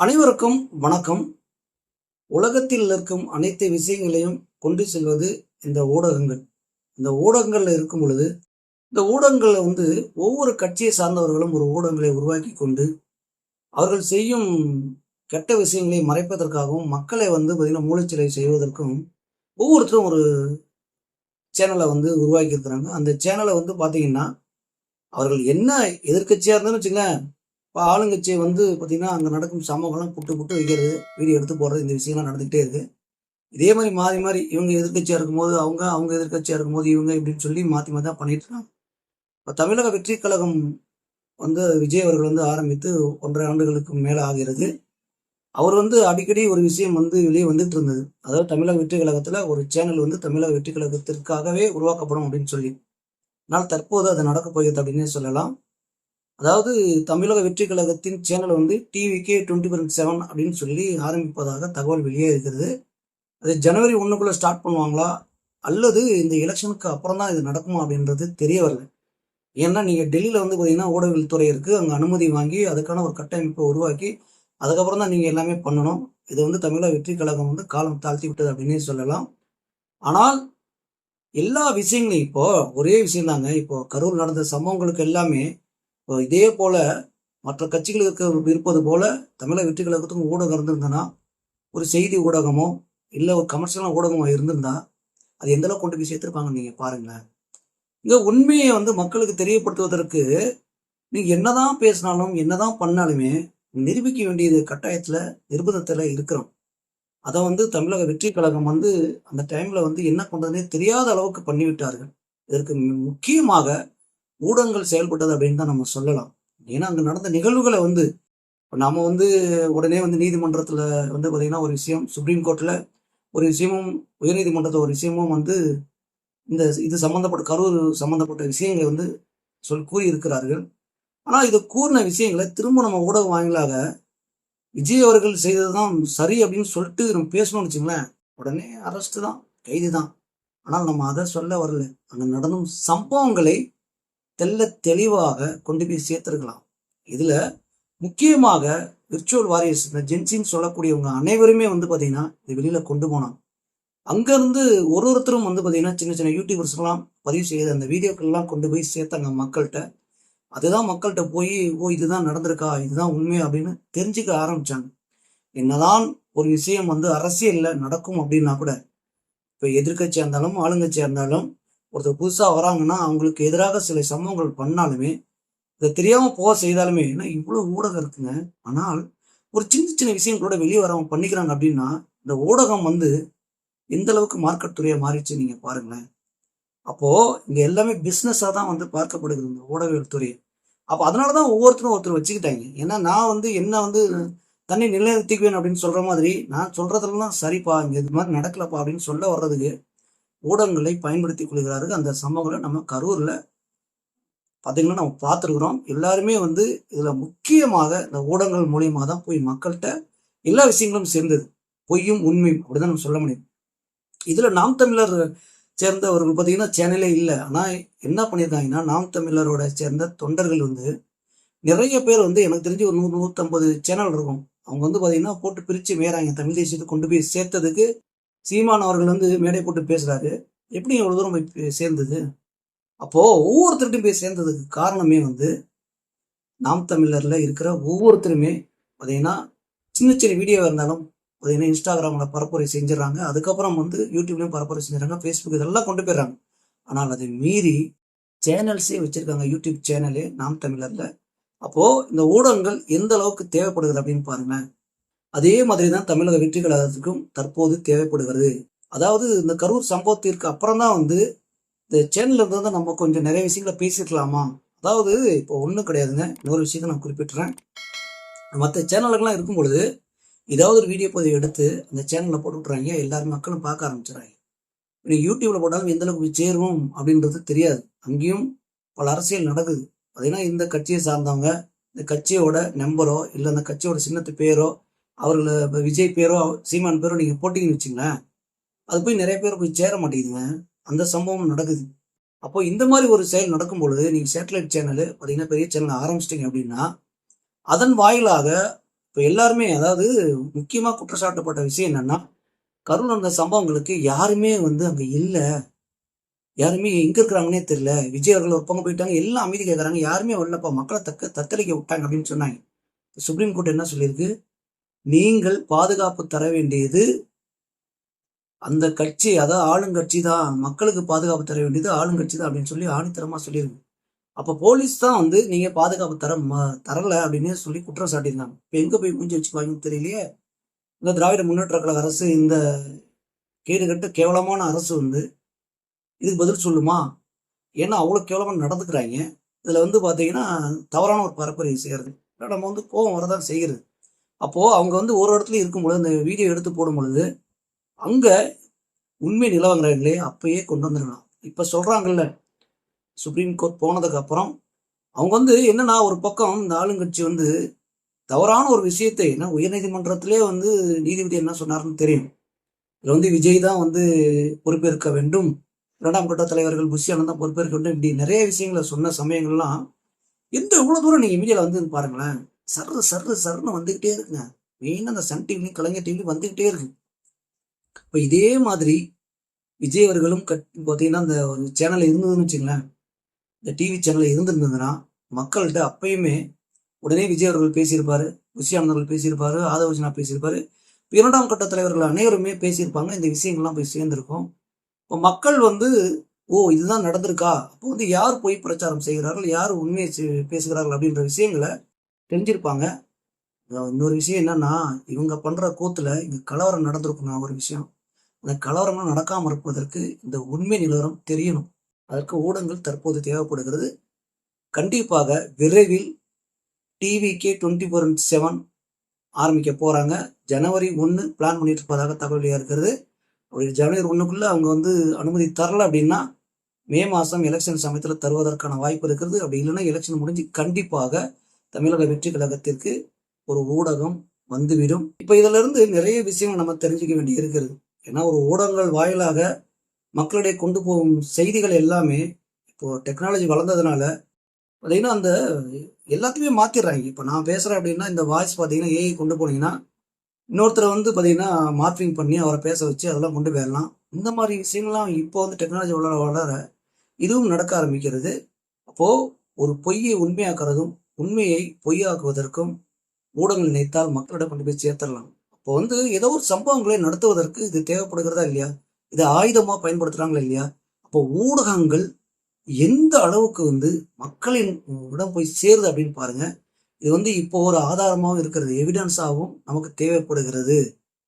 அனைவருக்கும் வணக்கம். உலகத்தில் இருக்கும் அனைத்து விஷயங்களையும் கொண்டு செல்வது இந்த ஊடகங்கள். இந்த ஊடகங்கள்ல இருக்கும் பொழுது இந்த ஊடகங்கள்ல ஒவ்வொரு கட்சியை சார்ந்தவர்களும் ஒரு ஊடகங்களை உருவாக்கி கொண்டு அவர்கள் செய்யும் கெட்ட விஷயங்களை மறைப்பதற்காகவும் மக்களை பார்த்தீங்கன்னா மூளைச்சலவை செய்வதற்கும் ஒவ்வொருத்தரும் ஒரு சேனலை உருவாக்கி இருக்கிறாங்க. அந்த சேனலை பார்த்தீங்கன்னா அவர்கள் என்ன எதிர்கட்சியா இருந்தாலும் வச்சுங்களேன், இப்போ ஆளுங்கட்சியை பார்த்தீங்கன்னா அங்கே நடக்கும் சம்பவங்கள்லாம் புட்டு புட்டு வைக்கிறது, வீடியோ எடுத்து போடுறது, இந்த விஷயம்லாம் நடந்துகிட்டே இருக்கு. இதே மாதிரி மாறி மாறி இவங்க எதிர்கட்சியாக இருக்கும்போது அவங்க எதிர்கட்சியாக இருக்கும்போது இவங்க இப்படின்னு சொல்லி மாற்றி மாற்றி தான் பண்ணிட்டு இருக்காங்க. இப்போ தமிழக வெற்றி கழகம் விஜய் அவர்கள் ஆரம்பித்து 1.5 ஆண்டுகளுக்கு மேலே ஆகிறது. அவர் அடிக்கடி ஒரு விஷயம் வெளியே வந்துட்டு இருந்தது. அதாவது தமிழக வெற்றி கழகத்தில் ஒரு சேனல் தமிழக வெற்றி கழகத்திற்காகவே உருவாக்கப்படும் அப்படின்னு சொல்லி. ஆனால் தற்போது அது நடக்க போகிறது அப்படின்னே சொல்லலாம். அதாவது தமிழக வெற்றி கழகத்தின் சேனல் டிவிகே 24/7 அப்படின்னு சொல்லி ஆரம்பிப்பதாக தகவல் வெளியே இருக்கிறது. அது ஜனவரி 1க்குள்ள ஸ்டார்ட் பண்ணுவாங்களா அல்லது இந்த எலெக்ஷனுக்கு அப்புறம் தான் இது நடக்குமா அப்படின்றது தெரிய வரல. ஏன்னா நீங்கள் டெல்லியில் பார்த்தீங்கன்னா ஊடகவியல் துறை இருக்குது, அங்கே அனுமதி வாங்கி அதுக்கான ஒரு கட்டமைப்பை உருவாக்கி அதுக்கப்புறம் தான் நீங்கள் எல்லாமே பண்ணணும். இது தமிழக வெற்றி கழகம் காலம் தாழ்த்தி விட்டது அப்படின்னே சொல்லலாம். ஆனால் எல்லா விஷயங்களையும் இப்போ ஒரே விஷயம் தாங்க. இப்போ கரூர் நடந்த சம்பவங்களுக்கு எல்லாமே இதே போல மற்ற கட்சிகளுக்கு இருப்பது போல தமிழக வெற்றி கழகத்துக்கும் ஊடகம் இருந்திருந்தனா, ஒரு செய்தி ஊடகமோ இல்லை ஒரு கமர்ஷியலான ஊடகமோ இருந்திருந்தா அது எந்த அளவுக்கு கொண்டு போய் சேர்த்திருப்பாங்க நீங்க பாருங்களேன். இங்க உண்மையை மக்களுக்கு தெரியப்படுத்துவதற்கு நீங்க என்னதான் பேசினாலும் என்னதான் பண்ணாலுமே நிரூபிக்க வேண்டியது கட்டாயத்துல நிர்பந்தத்துல இருக்கிறோம். அதை தமிழக வெற்றி கழகம் அந்த டைம்ல என்ன பண்றதுனே தெரியாத அளவுக்கு பண்ணிவிட்டார்கள். இதற்கு முக்கியமாக ஊடகங்கள் செயல்பட்டது அப்படின்னு தான் நம்ம சொல்லலாம். ஏன்னா அங்க நடந்த நிகழ்வுகளை நம்ம உடனே நீதிமன்றத்துல பாத்தீங்கன்னா ஒரு விஷயம், சுப்ரீம் கோர்ட்ல ஒரு விஷயமும், உயர்நீதிமன்றத்துல ஒரு விஷயமும் இந்த இது சம்பந்தப்பட்ட கரூர் சம்பந்தப்பட்ட விஷயங்களை கூறி இருக்கிறார்கள். ஆனா இது கூறின விஷயங்களை திரும்ப நம்ம ஊடக வாயிலாக விஜய் அவர்கள் செய்ததுதான் சரி அப்படின்னு சொல்லிட்டு நம்ம பேசணும்னு வச்சுங்களேன், உடனே அரெஸ்ட் தான், கைது தான். ஆனால் நம்ம அதை சொல்ல வரல. அங்க நடந்தும் சம்பவங்களை தெல்ல தெளிவாக கொண்டு போய் சேர்த்திருக்கலாம். இதுல முக்கியமாக விர்ச்சுவல் வாரியர்ஸ், இந்த ஜென்சின்னு சொல்லக்கூடியவங்க அனைவருமே பாத்தீங்கன்னா இது வெளியில கொண்டு போனாங்க. அங்கிருந்து ஒருத்தரும் பாத்தீங்கன்னா சின்ன சின்ன யூடியூபர்ஸ்லாம் பதிவு செய்த அந்த வீடியோக்கள்லாம் கொண்டு போய் சேர்த்தாங்க மக்கள்கிட்ட. அதுதான் மக்கள்கிட்ட போய் இதுதான் நடந்திருக்கா, இதுதான் உண்மை அப்படின்னு தெரிஞ்சுக்க ஆரம்பிச்சாங்க. என்னதான் ஒரு விஷயம் அரசியல்ல நடக்கும் அப்படின்னா கூட, இப்ப எதிர்கட்சியா இருந்தாலும் ஆளுங்கட்சியா இருந்தாலும் ஒருத்தர் புதுசா வராங்கன்னா அவங்களுக்கு எதிராக சில சம்பவங்கள் பண்ணாலுமே இதை தெரியாம போக செய்தாலுமே, ஏன்னா இவ்வளவு ஊடகம் இருக்குங்க, ஆனால் ஒரு சின்ன சின்ன விஷயங்களோட வெளியே வராம பண்ணிக்கிறாங்க அப்படின்னா இந்த ஊடகம் எந்த அளவுக்கு மார்க்கெட் துறையா மாறிச்சு நீங்க பாருங்களேன். அப்போ இங்க எல்லாமே பிசினஸா தான் பார்க்கப்படுகிறது இந்த ஊடகவியல் துறை. அப்போ அதனாலதான் ஒவ்வொருத்தரும் ஒருத்தர் வச்சுக்கிட்டாங்க. ஏன்னா நான் என்ன தன்னை நிலைநிறுத்திக்குவேன் அப்படின்னு சொல்ற மாதிரி நான் சொல்றதெல்லாம் சரிப்பா, இங்க இது மாதிரி நடக்கலப்பா அப்படின்னு சொல்ல வர்றதுக்கு ஊடகங்களை பயன்படுத்தி கொள்கிறார்கள். அந்த சம்பவங்களை நம்ம கரூர்ல பாத்தீங்கன்னா நம்ம பார்த்துருக்குறோம். எல்லாருமே இதுல முக்கியமாக இந்த ஊடகங்கள் மூலியமா தான் போய் மக்கள்கிட்ட எல்லா விஷயங்களும் சேர்ந்தது. பொய்யும் உண்மையும் அப்படிதான் நம்ம சொல்ல முடியும். இதுல நாம் தமிழர் சேர்ந்தவர்கள் பார்த்தீங்கன்னா சேனலே இல்லை. ஆனால் என்ன பண்ணியிருக்காங்கன்னா நாம் தமிழரோட சேர்ந்த தொண்டர்கள் நிறைய பேர் எனக்கு தெரிஞ்சு ஒரு 100-150 சேனல் இருக்கும். அவங்க பார்த்தீங்கன்னா போட்டு பிரித்து மேறாங்க. தமிழ் தேசியத்தை கொண்டு போய் சேர்த்ததுக்கு சீமான் அவர்கள் மேடை போட்டு பேசுறாரு. எப்படி இவ்வளோ தூரம் போய் சேர்ந்தது? அப்போ ஒவ்வொருத்தருட்டும் போய் சேர்ந்ததுக்கு காரணமே நாம் தமிழர்ல இருக்கிற ஒவ்வொருத்தருமே பார்த்தீங்கன்னா சின்ன சின்ன வீடியோ இருந்தாலும் பார்த்தீங்கன்னா இன்ஸ்டாகிராம்ல பரப்புரை செஞ்சிடறாங்க. அதுக்கப்புறம் யூடியூப்லயும் பரப்புரை செஞ்சிடறாங்க, ஃபேஸ்புக் இதெல்லாம் கொண்டு போயிடுறாங்க. ஆனால் அதை மீறி சேனல்ஸே வச்சிருக்காங்க, யூடியூப் சேனலே நாம் தமிழர்ல. அப்போ இந்த ஊடகங்கள் எந்த அளவுக்கு தேவைப்படுகிறது அப்படின்னு பாருங்க. அதே மாதிரி தான் தமிழக வெற்றி கழகத்துக்கும் தற்போது தேவைப்படுகிறது. அதாவது இந்த கரூர் சம்பவத்திற்கு அப்புறம் தான் இந்த சேனல்ல இருந்து நம்ம கொஞ்சம் நிறைய விஷயங்களை பேசிக்கலாமா. அதாவது இப்போ ஒன்றும் கிடையாதுங்க, இன்னொரு விஷயத்த நான் குறிப்பிட்டுறேன். மற்ற சேனலுக்கெல்லாம் இருக்கும் பொழுது ஏதாவது ஒரு வீடியோ பதிவு எடுத்து அந்த சேனலில் போட்டு விட்றாங்க, எல்லாரும் மக்களும் பார்க்க ஆரம்பிச்சிடறாங்க. நீங்கள் யூடியூப்ல போட்டாலும் எந்த அளவுக்கு போய் சேரும் அப்படின்றது தெரியாது. அங்கேயும் பல அரசியல் நடக்குது. பார்த்தீங்கன்னா இந்த கட்சியை சார்ந்தவங்க இந்த கட்சியோட நம்பரோ இல்லை அந்த கட்சியோட சின்னத்து பேரோ அவர்களை இப்போ விஜய் பேரோ சீமான் பேரோ நீங்கள் போட்டிங்கன்னு வச்சிங்களேன், அது போய் நிறைய பேர் போய் சேர மாட்டேங்குதுங்க. அந்த சம்பவம் நடக்குது. அப்போ இந்த மாதிரி ஒரு செயல் நடக்கும் பொழுது நீங்கள் சேட்டலைட் சேனல் பார்த்தீங்கன்னா பெரிய சேனல் ஆரம்பிச்சிட்டிங்க அப்படின்னா அதன் வாயிலாக இப்போ எல்லாருமே அதாவது முக்கியமாக குற்றச்சாட்டப்பட்ட விஷயம் என்னன்னா, கரூர் நடந்த சம்பவங்களுக்கு யாருமே வந்து அங்கே இல்லை, யாருமே எங்கே இருக்கிறாங்கன்னே தெரியல, விஜய் அவர்கள் ஒரு பக்கம் போயிட்டாங்க, எல்லாம் அமைதி கேட்குறாங்க, யாருமே வரலப்பா, மக்களை தத்தளிக்க விட்டாங்க அப்படின்னு சொன்னாங்க. சுப்ரீம் கோர்ட் என்ன சொல்லியிருக்கு, நீங்கள் பாதுகாப்பு தர வேண்டியது அந்த கட்சி, அதாவது ஆளுங்கட்சி தான், மக்களுக்கு பாதுகாப்பு தர வேண்டியது ஆளுங்கட்சி தான் அப்படின்னு சொல்லி ஆணித்தரமாக சொல்லியிருக்கு. அப்போ போலீஸ் தான் வந்து நீங்கள் பாதுகாப்பு தரல அப்படின்னு சொல்லி குற்றம் சாட்டியிருந்தாங்க. இப்போ எங்கே போய் மூஞ்சி வச்சுக்குவாங்கன்னு தெரியலையே. இந்த திராவிட முன்னேற்ற கழக அரசு, இந்த கேடுகட்ட கேவலமான அரசு வந்து இதுக்கு பதில் சொல்லுமா? ஏன்னா அவ்வளோ கேவலமாக நடந்துக்கிறாங்க. இதில் வந்து பார்த்தீங்கன்னா தவறான ஒரு பரப்புரை செய்கிறது. நம்ம வந்து கோபம் வரதான் செய்கிறது. அப்போது அவங்க வந்து ஒரு இடத்துல இருக்கும்பொழுது அந்த வீடியோ எடுத்து போடும் பொழுது அங்கே உண்மை நிலவரங்களே அப்பயே கொண்டு வந்துடலாம். இப்போ சொல்கிறாங்கல்ல, சுப்ரீம் கோர்ட் போனதுக்கு அப்புறம் அவங்க வந்து என்னன்னா, ஒரு பக்கம் இந்த ஆளுங்கட்சி வந்து தவறான ஒரு விஷயத்தை, ஏன்னா உயர்நீதிமன்றத்திலே வந்து நீதிபதி என்ன சொன்னார்னு தெரியும். இதில் வந்து விஜய் தான் வந்து பொறுப்பேற்க வேண்டும், 2ஆம் கட்ட தலைவர்கள் புஷி அண்ணன் தான் பொறுப்பேற்க வேண்டும், இப்படி நிறைய விஷயங்களை சொன்ன சமயங்கள்லாம் இவ்வளோ தூரம் நீங்கள் மீடியாவில் வந்து பாருங்களேன், சர்ரு சர்ரு சர்ன்னு வந்துக்கிட்டே இருக்குங்க. மெயினாக அந்த சன் டிவிலையும் கலைஞர் டிவிலையும் வந்துக்கிட்டே இருக்கு. இப்போ இதே மாதிரி விஜய் அவர்களும் பார்த்தீங்கன்னா அந்த ஒரு சேனல் இருந்ததுன்னு வச்சுங்களேன், இந்த டிவி சேனல் இருந்திருந்ததுன்னா மக்கள்கிட்ட அப்பயுமே உடனே விஜய் அவர்கள் பேசியிருப்பாரு, புஷி அவர்கள் பேசியிருப்பாரு, ஆதவர்ஜனா பேசியிருப்பாரு, 2ஆம் கட்ட தலைவர்கள் அனைவருமே பேசியிருப்பாங்க. இந்த விஷயங்கள்லாம் போய் சேர்ந்திருக்கும். இப்போ மக்கள் வந்து இதுதான் நடந்திருக்கா, அப்போ வந்து யார் போய் பிரச்சாரம் செய்கிறார்கள், யார் உண்மையை பேசுகிறார்கள் அப்படின்ற விஷயங்களை தெரிஞ்சிருப்பாங்க. இன்னொரு விஷயம் என்னன்னா, இவங்க பண்ற கூத்துல இங்க கலவரம் நடந்திருக்குங்க. ஒரு விஷயம், அந்த கலவரம்லாம் நடக்காமல் இருப்பதற்கு இந்த உண்மை நிலவரம் தெரியணும். அதற்கு ஊடகங்கள் தற்போது தேவைப்படுகிறது. கண்டிப்பாக விரைவில் டிவிகே 24/7 ஆரம்பிக்க போறாங்க. ஜனவரி 1 பிளான் பண்ணிட்டு இருப்பதாக தகவல் இருக்கிறது. அப்படி ஜனவரி 1க்குள்ள அவங்க வந்து அனுமதி தரல அப்படின்னா மே மாதம் எலெக்ஷன் சமயத்தில் தருவதற்கான வாய்ப்பு இருக்கிறது. அப்படி இல்லைன்னா எலெக்ஷன் முடிஞ்சு கண்டிப்பாக தமிழக வெற்றி கழகத்திற்கு ஒரு ஊடகம் வந்துவிடும். இப்போ இதுல இருந்து நிறைய விஷயங்கள் நம்ம தெரிஞ்சுக்க வேண்டி இருக்கிறது. ஏன்னா ஒரு ஊடகங்கள் வாயிலாக மக்களிடையே கொண்டு போகும் செய்திகள் எல்லாமே இப்போ டெக்னாலஜி வளர்ந்ததுனால பார்த்தீங்கன்னா அந்த எல்லாத்தையுமே மாற்றிடுறாங்க. இப்போ நான் பேசுகிறேன் அப்படின்னா இந்த வாய்ஸ் பார்த்தீங்கன்னா ஏஐ கொண்டு போனீங்கன்னா இன்னொருத்தரை வந்து பார்த்தீங்கன்னா மார்பிங் பண்ணி அவரை பேச வச்சு அதெல்லாம் கொண்டு போயிடலாம். இந்த மாதிரி விஷயங்கள்லாம் இப்போ வந்து டெக்னாலஜி வளர வளர இதுவும் நடக்க ஆரம்பிக்கிறது. அப்போது ஒரு பொய்யை உண்மையாக்குறதும் உண்மையை பொய்யாக்குவதற்கும் ஊடகங்கள் நினைத்தால் மக்களிடம் கொண்டு போய் சேர்த்துடலாம். அப்போ வந்து ஏதோ ஒரு சம்பவங்களை நடத்துவதற்கு இது தேவைப்படுகிறதா இல்லையா? இதை ஆயுதமாக பயன்படுத்துகிறாங்களா இல்லையா? அப்போ ஊடகங்கள் எந்த அளவுக்கு வந்து மக்களின் இடம் போய் சேருது அப்படின்னு பாருங்க. இது வந்து இப்போ ஒரு ஆதாரமாகவும் இருக்கிறது, எவிடன்ஸாகவும் நமக்கு தேவைப்படுகிறது.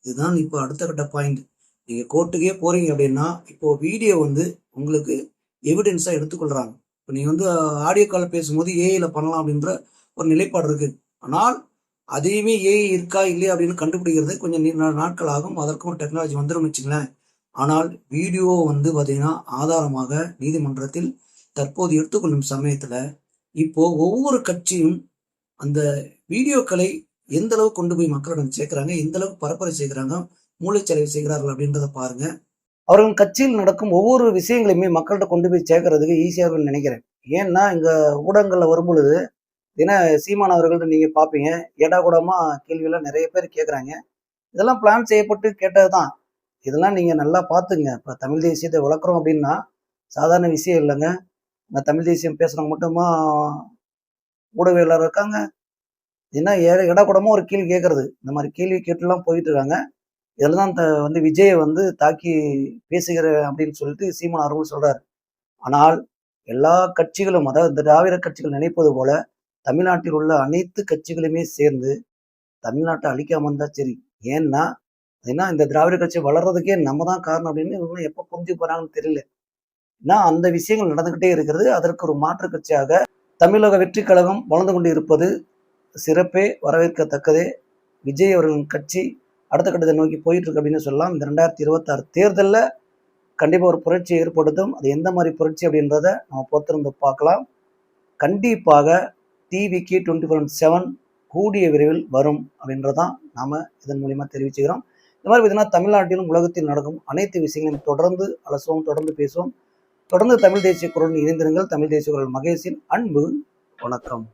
இதுதான் இப்போ அடுத்த கட்ட பாயிண்ட். நீங்கள் கோர்ட்டுக்கே போறீங்க அப்படின்னா இப்போ வீடியோ வந்து உங்களுக்கு எவிடன்ஸாக எடுத்துக்கொள்கிறாங்க. இப்போ நீங்கள் வந்து ஆடியோ கால் பேசும்போது ஏஐயில் பண்ணலாம் அப்படின்ற ஒரு நிலைப்பாடு இருக்குது. ஆனால் அதையுமே ஏஐ இருக்கா இல்லையா அப்படின்னு கண்டுபிடிக்கிறது கொஞ்சம் நாட்கள் ஆகும். அதற்கும் ஒரு டெக்னாலஜி வந்துடும் வச்சுங்களேன். ஆனால் வீடியோ வந்து பார்த்தீங்கன்னா ஆதாரமாக நீதிமன்றத்தில் தற்போது எடுத்துக்கொள்ளும் சமயத்தில் இப்போ ஒவ்வொரு கட்சியும் அந்த வீடியோக்களை எந்த அளவு கொண்டு போய் மக்களிடம் சேர்க்கிறாங்க, எந்த அளவுக்கு பரப்புரை செய்கிறாங்க, மூளைச்சலவை செய்கிறார்கள் அப்படின்றத பாருங்க. அவர்கள் கட்சியில் நடக்கும் ஒவ்வொரு விஷயங்களையுமே மக்கள்கிட்ட கொண்டு போய் சேர்க்கறதுக்கு ஈஸியாக நினைக்கிறேன். ஏன்னா இங்க ஊடகங்கள்ல வரும் பொழுது ஏன்னா சீமான் அவர்கள்ட்ட நீங்க பார்ப்பீங்க, ஏடா கூடமா கேள்வியெல்லாம் நிறைய பேர் கேட்குறாங்க. இதெல்லாம் பிளான் செய்யப்பட்டு கேட்டது தான். இதெல்லாம் நீங்க நல்லா பார்த்துங்க. இப்போ தமிழ் தேசியத்தை வளர்க்குறோம் அப்படின்னா சாதாரண விஷயம் இல்லைங்க. இந்த தமிழ் தேசியம் பேசுறவங்க மட்டுமா ஊடகவியலாளர் இருக்காங்க? ஏன்னா இடக்கூடமா ஒரு கேள்வி கேட்கறது, இந்த மாதிரி கேள்வி கேட்டுலாம் போயிட்டு இருக்காங்க. இதில் தான் வந்து விஜயை வந்து தாக்கி பேசுகிற அப்படின்னு சொல்லிட்டு சீமான் அவர்கள் சொல்றாரு. ஆனால் எல்லா கட்சிகளும், அதாவது இந்த திராவிட கட்சிகள் நினைப்பது போல தமிழ்நாட்டில் உள்ள அனைத்து கட்சிகளுமே சேர்ந்து தமிழ்நாட்டை அழிக்காம இருந்தா சரி. ஏன்னா இந்த திராவிட கட்சி வளர்றதுக்கே நம்ம தான் காரணம் அப்படின்னு இவங்க எப்போ புரிஞ்சு போறாங்கன்னு தெரியல. ஏன்னா அந்த விஷயங்கள் நடந்துகிட்டே இருக்கிறது. அதற்கு ஒரு மாற்று கட்சியாக தமிழக வெற்றி கழகம் வளர்ந்து கொண்டு இருப்பது சிறப்பே, வரவேற்கத்தக்கதே. விஜய் அவர்களின் கட்சி அடுத்த கட்டத்தை நோக்கி போயிட்டு இருக்கு அப்படின்னு சொல்லலாம். இந்த 2026 தேர்தலில் கண்டிப்பாக ஒரு புரட்சி ஏற்படுத்தும். அது எந்த மாதிரி புரட்சி அப்படின்றத நம்ம பொறுத்திருந்து பார்க்கலாம். கண்டிப்பாக டிவிகே 24/7 கூடிய விரைவில் வரும் அப்படின்றதான் நாம் இதன் மூலிமா தெரிவிச்சுக்கிறோம். இந்த மாதிரி பார்த்தீங்கன்னா தமிழ்நாட்டிலும் உலகத்தில் நடக்கும் அனைத்து விஷயங்களையும் தொடர்ந்து அலசுவோம், தொடர்ந்து பேசுவோம். தொடர்ந்து தமிழ் தேசிய குரல் இணைந்திருங்கள். தமிழ் தேசிய குரல் மகேஷின் அன்பு வணக்கம்.